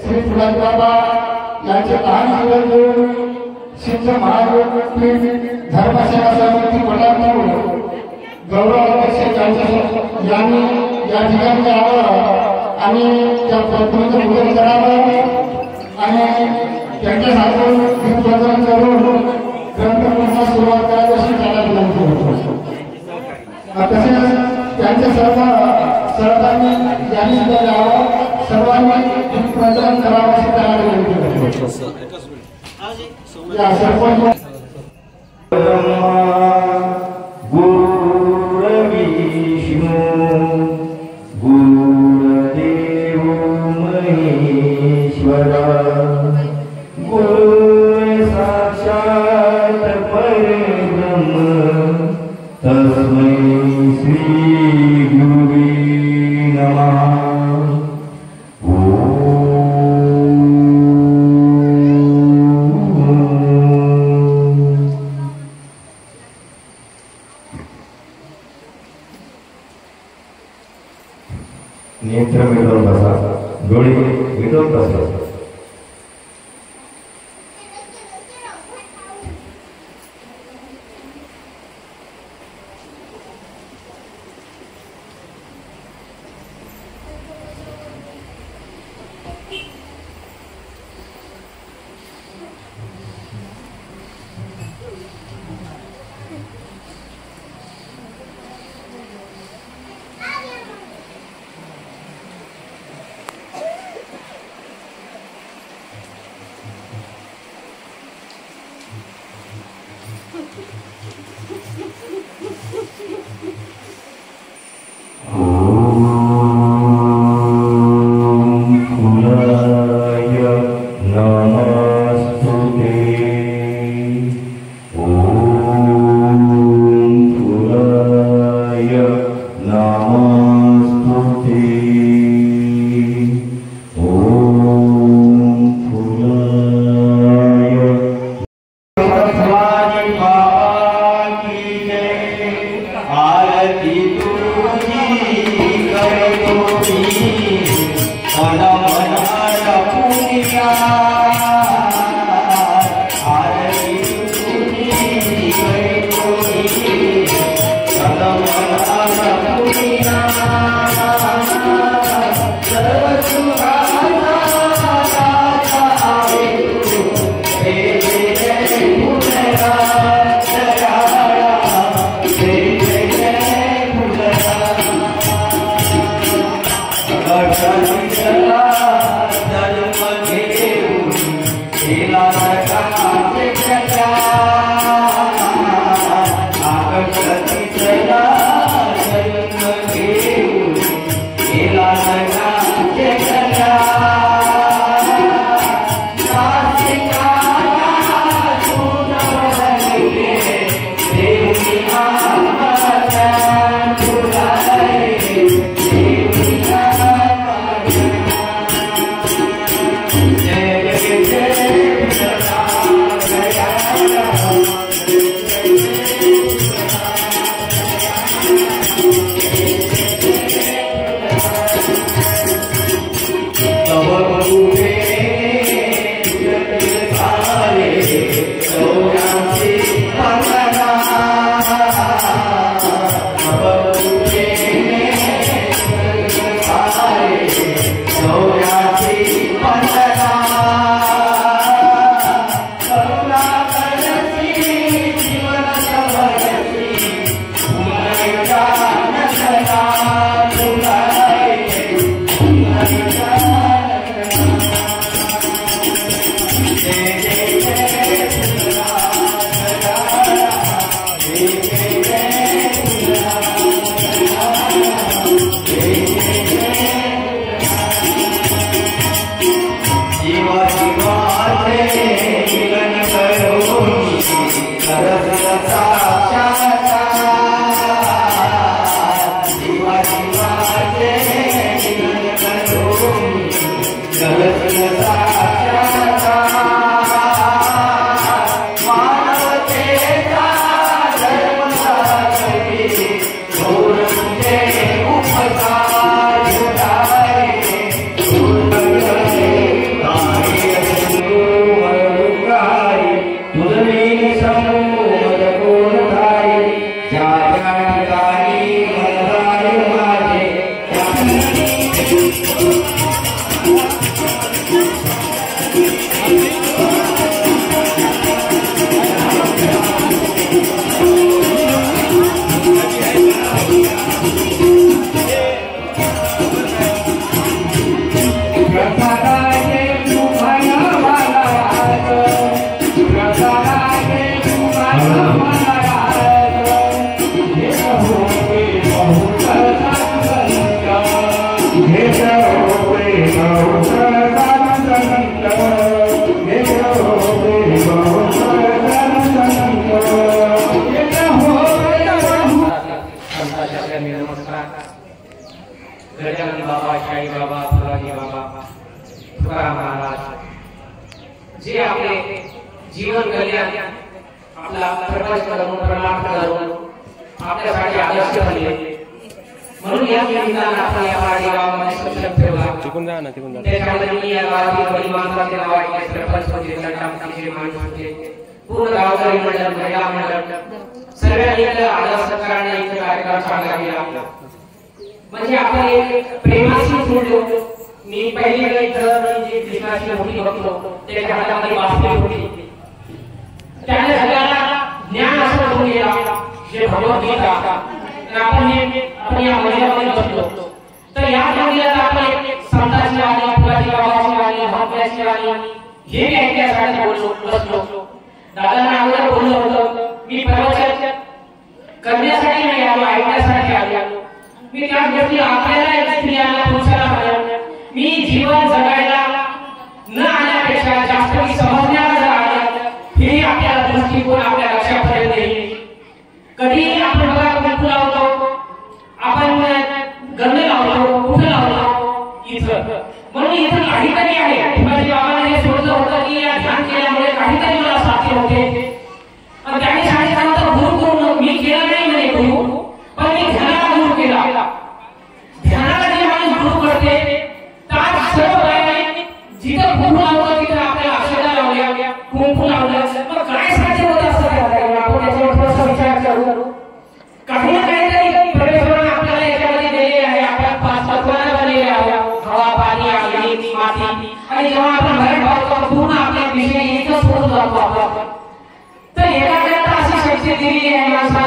श्री फुलाजी बाबा यांचे लहान मुलं घेऊन सिद्ध महापीठ धर्मसेवा समिती कोल्हापूर गौरव अध्यक्ष यांनी या ठिकाणी यावं आणि त्या प्रतिमेचं पूजन करावं आणि त्यांच्या हातून दीपप्रज्वलन करून ग्रंथपूजनास सुरुवात करावी अशी त्याला विनंती होतो। तसेच त्यांच्या सहकार्यांनी यांनी सुद्धा यावं सर्वांनी दीपप्रज्वलन करावं अशी त्याला विनंती होतो। या सरपंच नेत्र मिळवून बसा, डोळे मिळवून बसा। गजानन बाबा, शाही बाबा, फुलाजी बाबा, तुकाराम महाराज जे आपले जीवन कल्याण आपला प्रपंच करून परमार्थ करून आपल्यासाठी आदर्श बनले. म्हणून या निमित्तानं आपण या वाडी गावामध्ये सक्षम ठेवला. त्याच्यामध्ये मी या गावातील परिवाराचे नाव ऐकले. सरपंच होते, तंटामुखीचे माणूस होते, पूर्ण गावकरी मंडळ, महिला मंडळ सर्वांनी आदर सत्काराने इथे कार्यक्रम चांगला केला. म्हणजे आपण एक प्रेमाशी जोडलो. मी पहिली वेळ इथं जी कृष्णाची मूर्ती बघतो त्याच्या हातामध्ये बासरी होती. त्याने सगळ्यांना ज्ञान असं होऊन गेला जे भगवद्गीता. आपण या मंदिरामध्ये बसलो तर या मंदिरात आपण एक संतांची वाणी, फुलाजी बाबाची वाणी, महात्म्याची वाणी हे ऐकण्यासाठी बसलो. दादांना अगोदर बोललो होतो मी प्रवचन करण्यासाठी नाही आलो, ऐकण्यासाठी आलो. मी त्या गोष्टी आपल्याला स्त्रियांना पुरुषाला म्हणाल्या मी जीवन जगायला न आल्यापेक्षा जास्त मी समजण्याला जर आलं हे आपल्याला दृष्टिकोन आपल्या लक्षापर्यंत येईल. कधी आपण बघा कुठं लावतो, आपण गंध लावतो, कुठं लावतो इथं. म्हणून इथं काहीतरी आहे. माझ्या बाबाने हे सोडलं होतं की या ध्यान केल्यामुळे काहीतरी मला साध्य होते. त्यांनी सांगितलं गुरु करून मी केलं नाही म्हणे गुरु, पण मी ध्यानाला गुरु केला. ध्यानाला जे माणूस गुरु करते त्यात सर्व बाई जिथं कुंकू लावलं तिथं आपल्या अक्षता लावल्या, कुंकू लावलं. मग काय साध्य होत असतं आपण त्याच्यावर थोडासा विचार करू. काही ना काहीतरी परमेश्वराने आपल्याला याच्यामध्ये दिलेले आहे. आपल्या 5 तत्वांना बनलेले आहे. हवा, पाणी, अग्नी, माती. आणि जेव्हा आपण भरण भावतो पूर्ण आपल्या विषयी एकच होत जातो आपण. तर एका अशी शक्ती दिलेली आहे माणसाला